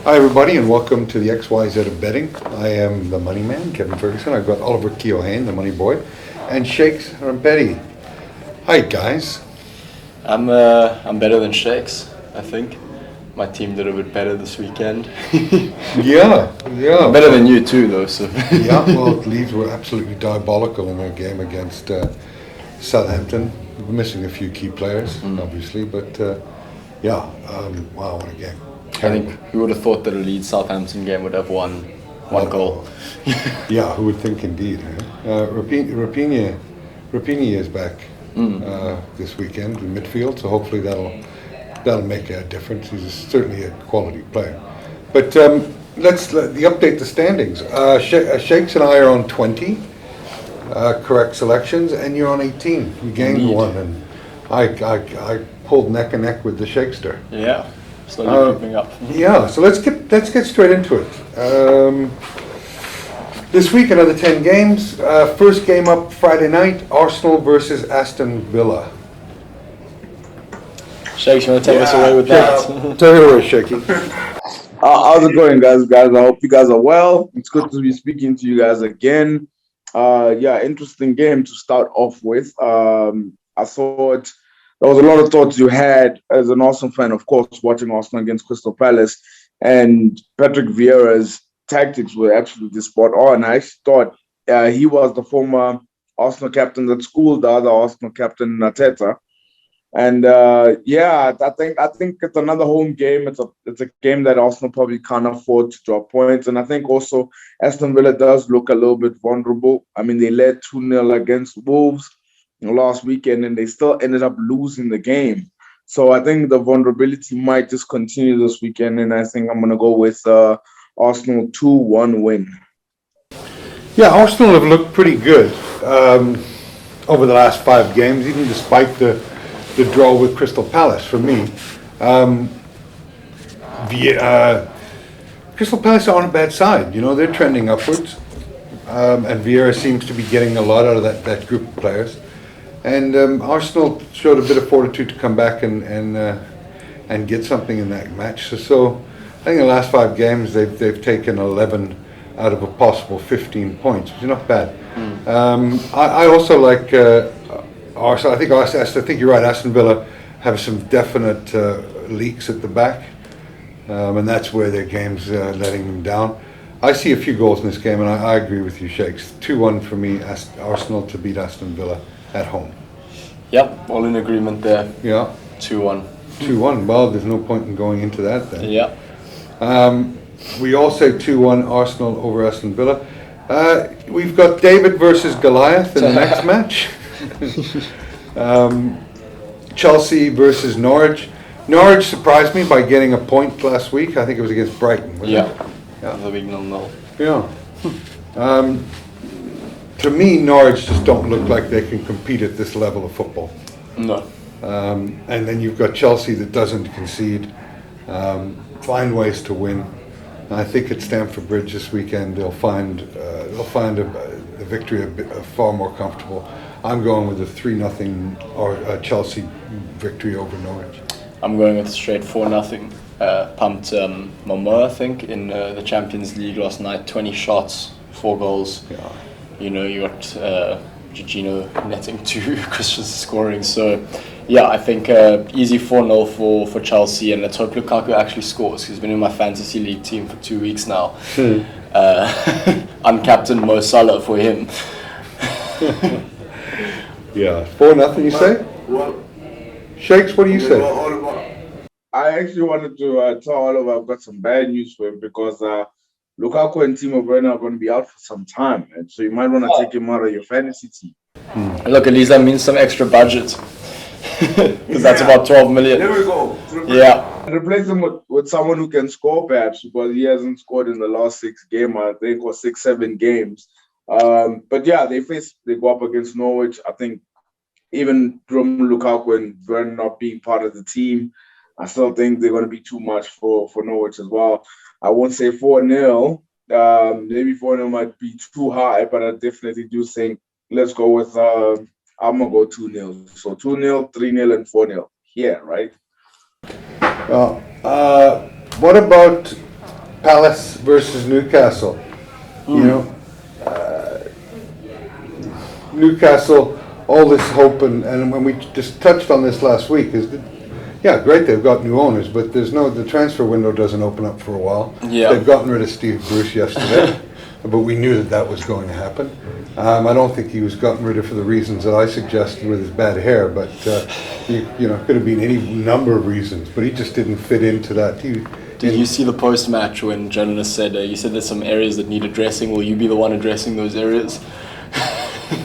Hi everybody and welcome to the XYZ of Betting. I am the MoneyMan, Kevin Ferguson. I've got Oliver Keohane, the Money Boy, and Shakes Rampedi. Hi guys. I'm better than Shakes, I think. My team did a bit better this weekend. Yeah. Better than you too, though. So. Yeah, well, Leeds were absolutely diabolical in their game against Southampton. Missing a few key players, obviously, but wow, what a game. I think who would have thought that a Leeds Southampton game would have one goal? Yeah, who would think indeed. Raphinha is back this weekend in midfield, so hopefully that'll make a difference. He's certainly a quality player. But let's update the standings. Shakes and I are on 20 correct selections, and you're on 18. You gained one, and I pulled neck and neck with the Shakester. Yeah. Slowly creeping up. Yeah, so let's get straight into it. This week, another 10 games. First game up Friday night, Arsenal versus Aston Villa. Shakes, you want to take us away with that? Take it away, Shaky. How's it going, guys? I hope you guys are well. It's good to be speaking to you guys again. Interesting game to start off with. I thought there was a lot of thoughts you had as an Arsenal fan, of course, watching Arsenal against Crystal Palace, and Patrick Vieira's tactics were absolutely spot on. I actually thought he was the former Arsenal captain that schooled the other Arsenal captain, Arteta. And I think it's another home game. It's a game that Arsenal probably can't afford to drop points. And I think also Aston Villa does look a little bit vulnerable. I mean, they led 2-0 against Wolves last weekend, and they still ended up losing the game. So I think the vulnerability might just continue this weekend, and I think I'm going to go with Arsenal 2-1 win. Yeah, Arsenal have looked pretty good over the last 5 games, even despite the draw with Crystal Palace. For me, Crystal Palace are on a bad side. You know, they're trending upwards, and Vieira seems to be getting a lot out of that group of players. And Arsenal showed a bit of fortitude to come back and get something in that match. So I think in the last 5 games they've taken 11 out of a possible 15 points, which is not bad. I also like Arsenal. I think you're right. Aston Villa have some definite leaks at the back, and that's where their game's letting them down. I see a few goals in this game, and I agree with you, Shakes. 2-1 for me, Arsenal to beat Aston Villa at home. Yep, all in agreement there. Yeah. 2-1. 2-1. Well, there's no point in going into that then. Yeah. We all say 2-1 Arsenal over Aston Villa. We've got David versus Goliath in the next match. Chelsea versus Norwich. Norwich surprised me by getting a point last week. I think it was against Brighton, wasn't it? Yeah. The big 0-0. Yeah. To me, Norwich just don't look like they can compete at this level of football. No. And then you've got Chelsea that doesn't concede, find ways to win. And I think at Stamford Bridge this weekend they'll find the victory far more comfortable. I'm going with a 3-0 or Chelsea victory over Norwich. I'm going with straight 4-0. Pumped Momo, I think, in the Champions League last night. 20 shots, 4 goals. Yeah. You know, you got Jorginho netting 2, Christensen scoring. So, yeah, I think easy 4-0 for Chelsea, and let's hope Lukaku actually scores. He's been in my fantasy league team for 2 weeks now. I'm captain Mo Salah for him. Yeah, 4-0 you say? Well, Shakes, what do you say? I actually wanted to tell Oliver I've got some bad news for him because Lukaku and Timo Werner are going to be out for some time, and so you might want to take him out of your fantasy team. Look, at least that means some extra budget. Because that's about 12 million. There we go. Replace him with someone who can score, perhaps, because he hasn't scored in the last 6 games, I think, or 6-7 games. But yeah, they go up against Norwich. I think even from Lukaku and Werner not being part of the team, I still think they're going to be too much for Norwich as well. I won't say 4-0. Maybe 4-0 might be too high, but I definitely do think let's go with I'm going to go 2-0. So 2-0, 3-0, and 4-0. Yeah, right? What about Palace versus Newcastle. You know, Newcastle, all this hope, and when we just touched on this last week, is that, yeah, great, they've got new owners, but the transfer window doesn't open up for a while. Yeah. They've gotten rid of Steve Bruce yesterday, but we knew that was going to happen. I don't think he was gotten rid of for the reasons that I suggested with his bad hair, but you know, it could have been any number of reasons, but he just didn't fit into that. Did you see the post-match when journalists said, you said there's some areas that need addressing, will you be the one addressing those areas?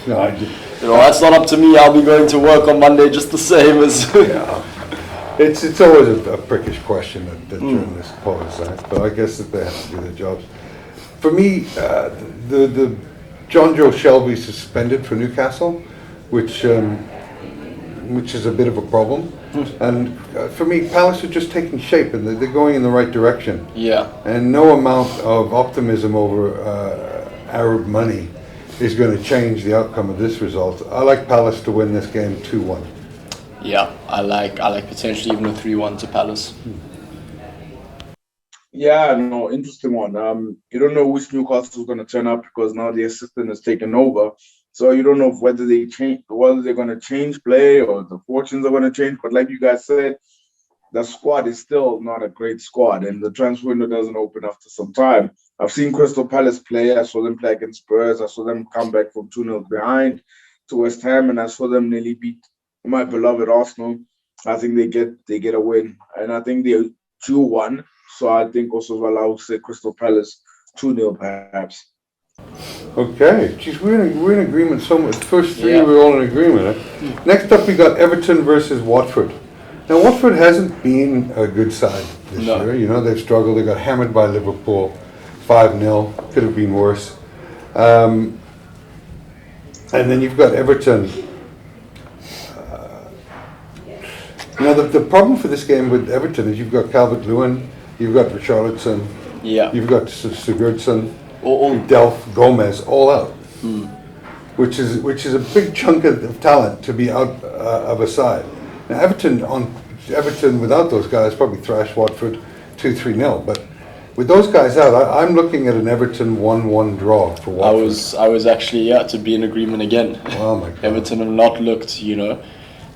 No, I did. You know, that's not up to me, I'll be going to work on Monday just the same as... Yeah. It's always a prickish question that journalists pose, but I guess that they have to do their jobs. For me, the John Joe Shelby suspended for Newcastle, which is a bit of a problem. And for me, Palace are just taking shape and they're going in the right direction. Yeah. And no amount of optimism over Arab money is going to change the outcome of this result. I like Palace to win this game 2-1. Yeah, I like potentially even a 3-1 to Palace. Yeah, no, interesting one. You don't know which Newcastle is going to turn up because now the assistant has taken over. So you don't know whether they're going to change play or the fortunes are going to change. But like you guys said, the squad is still not a great squad, and the transfer window doesn't open after some time. I've seen Crystal Palace play. I saw them play against Spurs. I saw them come back from 2-0 behind to West Ham, and I saw them nearly beat my beloved Arsenal. I think they get a win, and I think they 2-1. So I think also as well I would say Crystal Palace 2-0 perhaps. Okay, geez, we're in agreement so much. The first three we're all in agreement. Next up we got Everton versus Watford. Now Watford hasn't been a good side this year. You know, they've struggled. They got hammered by Liverpool 5-0. Could have been worse. And then you've got Everton. Now the problem for this game with Everton is you've got Calvert-Lewin, you've got Richarlison, you've got Sigurdsson, Delph, Gomez, all out, which is a big chunk of talent to be out of a side. Now Everton without those guys probably thrashed Watford 2-3-0, but with those guys out, I'm looking at an Everton 1-1 draw for Watford. I was actually to be in agreement again. Oh my God. Everton have not looked,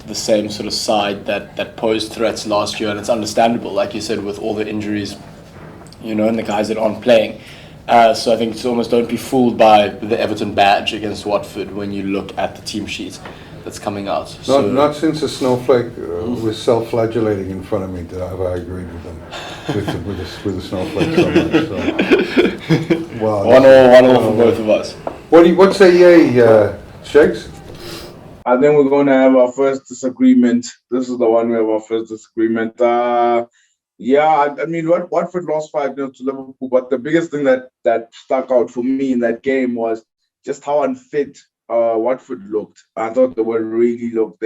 the same sort of side that posed threats last year, and it's understandable, like you said, with all the injuries, and the guys that aren't playing. So I think it's almost don't be fooled by the Everton badge against Watford when you look at the team sheet that's coming out. Not since a snowflake was self-flagellating in front of me have I agreed with them with the snowflake so much. So. Wow, one all for both of us. What say ye, Shakes? I think we're going to have our first disagreement. This is the one we have our first disagreement. I mean, Watford lost 5-0 to Liverpool, but the biggest thing that stuck out for me in that game was just how unfit Watford looked. I thought they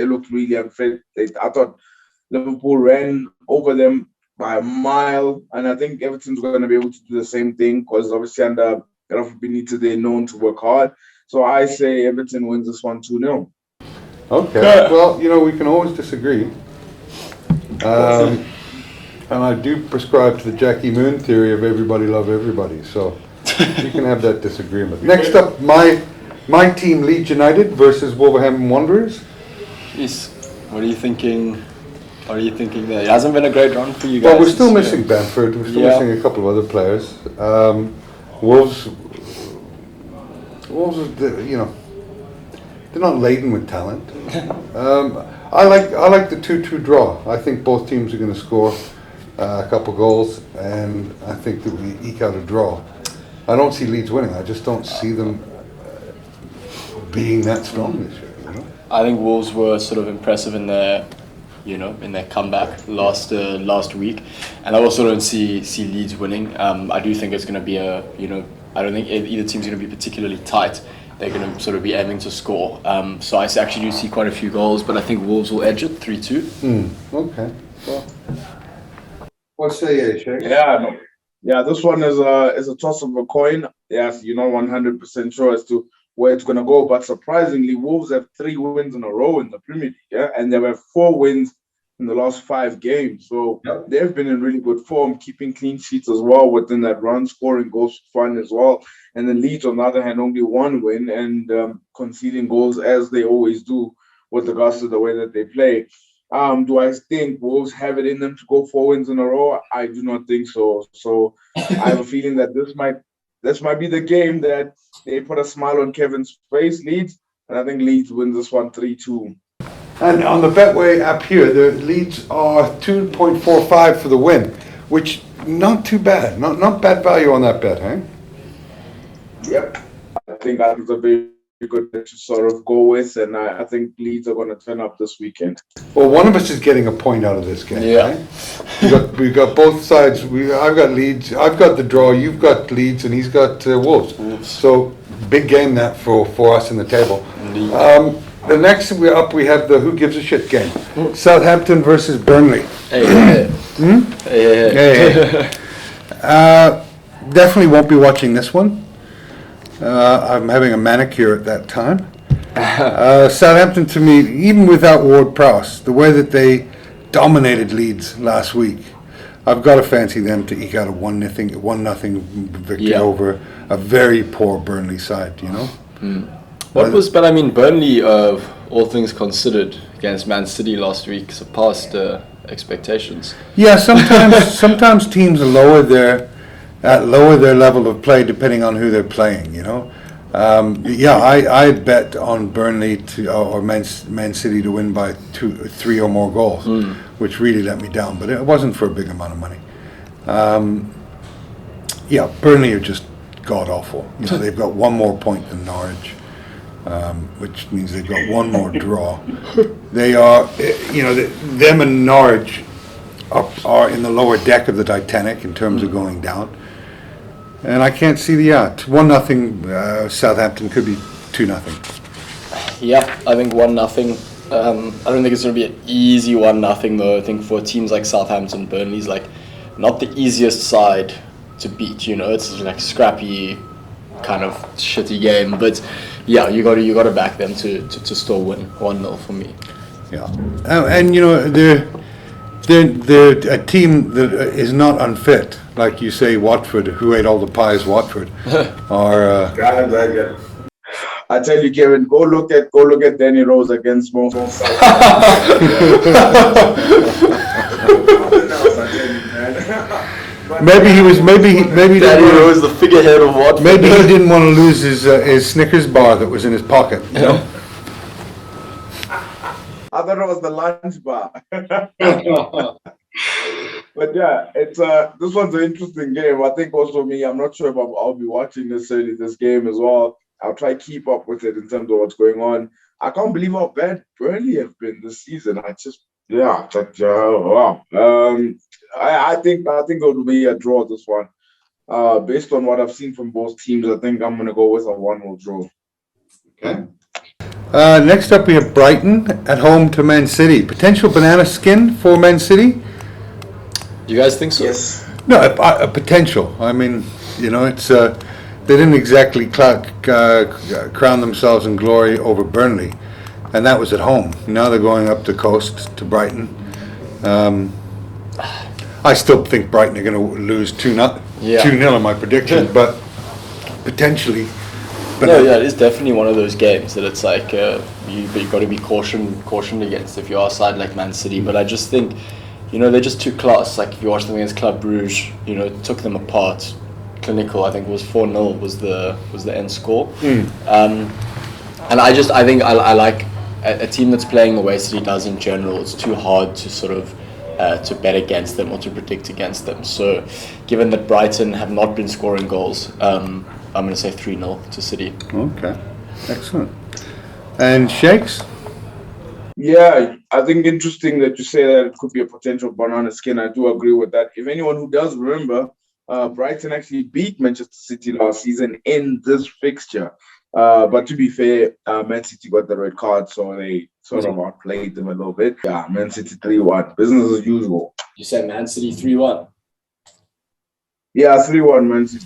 looked really unfit. I thought Liverpool ran over them by a mile, and I think Everton's going to be able to do the same thing because obviously under Rampedi they're known to work hard. So I say Everton wins this one 2-0. Okay, well, we can always disagree. And I do prescribe to the Jackie Moon theory of everybody love everybody, so you can have that disagreement. Next up, my team, Leeds United versus Wolverhampton Wanderers. Jeez, what are you thinking? There? It hasn't been a great run for you guys. Well, we're still missing Bamford. We're still missing a couple of other players. Wolves, they're not laden with talent. I like the 2-2 draw. I think both teams are going to score a couple goals, and I think that we eke out a draw. I don't see Leeds winning. I just don't see them being that strong this year. I think Wolves were sort of impressive in their comeback last week, and I also don't see Leeds winning. I do think it's going to be I don't think either team's going to be particularly tight. They're going to sort of be aiming to score. So I actually do see quite a few goals, but I think Wolves will edge it 3-2. Okay. Well, what say you, Shake? Yeah, this one is a toss of a coin. Yes, you're not 100% sure as to where it's going to go, but surprisingly, Wolves have 3 wins in a row in the Premier League, and there were 4 wins in the last 5 games. So Yep. they've been in really good form, keeping clean sheets as well within that run, scoring goals for fun as well. And then Leeds, on the other hand, only 1 win and conceding goals as they always do with regards to the way that they play. Do I think Wolves have it in them to go 4 wins in a row? I do not think so. So I have a feeling that this might be the game that they put a smile on Kevin's face, Leeds, and I think Leeds wins this one 3-2. And on the Betway app here, the Leeds are 2.45 for the win, which not too bad. Not bad value on that bet, eh? Yep. I think that was a very good bet to sort of go with, and I think Leeds are going to turn up this weekend. Well, one of us is getting a point out of this game. Yeah. Right? We got both sides. I've got Leeds. I've got the draw. You've got Leeds, and he's got Wolves. So big game that for us in the table. The next we have the who gives a shit game. Southampton versus Burnley. Hey. Hey. Definitely won't be watching this one. I'm having a manicure at that time. Southampton, to me, even without Ward-Prowse, the way that they dominated Leeds last week, I've got to fancy them to eke out a 1-0 victory over a very poor Burnley side, you know? But I mean, Burnley, all things considered, against Man City last week surpassed expectations. Yeah, sometimes teams lower their level of play depending on who they're playing, you know. I bet on Burnley or Man City to win by 3 or more goals, which really let me down. But it wasn't for a big amount of money. Burnley are just god awful. You know, they've got 1 more point than Norwich, which means they've got 1 more draw. They are, them and Norwich are in the lower deck of the Titanic in terms of going down. And I can't see 1-0 Southampton could be 2-0. Yeah, I think 1-0. I don't think it's going to be an easy 1-0 though. I think for teams like Southampton, Burnley's like not the easiest side to beat. You know, it's like scrappy, kind of shitty game. But yeah, you got to back them to still win 1-0 for me. Yeah, and you know they're a team that is not unfit. Like you say, Watford, who ate all the pies, Watford, are... I tell you, Kevin, go look at Danny Rose against Mo. Maybe Danny Rose, the figurehead of Watford. Maybe he didn't want to lose his Snickers bar that was in his pocket, you know? I thought it was the lunch bar. But yeah, it's this one's an interesting game. I think also me, I'm not sure if I'll be watching necessarily this game as well. I'll try to keep up with it in terms of what's going on. I can't believe how bad Burnley have been this season. Wow. I think it will be a draw this one. Based on what I've seen from both teams, I think I'm gonna go with a 1-1 draw. Okay. Next up, we have Brighton at home to Man City. Potential banana skin for Man City? You guys think so? Yes. No, a potential. I mean, you know, it's they didn't exactly crown themselves in glory over Burnley, and that was at home. Now they're going up the coast to Brighton. I still think Brighton are going to lose 2-0 in my prediction, but potentially. It is definitely one of those games that it's like you've got to be cautioned against if you're a side like Man City. But I just think, you know, they're just too class. Like if you watch them against Club Brugge, you know, it took them apart. Clinical, I think it was 4-0 was the end score. And I think I like a team that's playing the way City does in general. It's too hard to sort of to bet against them or to predict against them. So given that Brighton have not been scoring goals, I'm going to say 3-0 to City. Okay, excellent. And Shakes? Yeah, I think interesting that you say that it could be a potential banana skin. I do agree with that. If anyone who does remember, Brighton actually beat Manchester City last season in this fixture. But to be fair, Man City got the red card, so they sort of outplayed them a little bit. Yeah, Man City 3-1. Business as usual. You said Man City 3-1? Yeah, 3-1 Man City.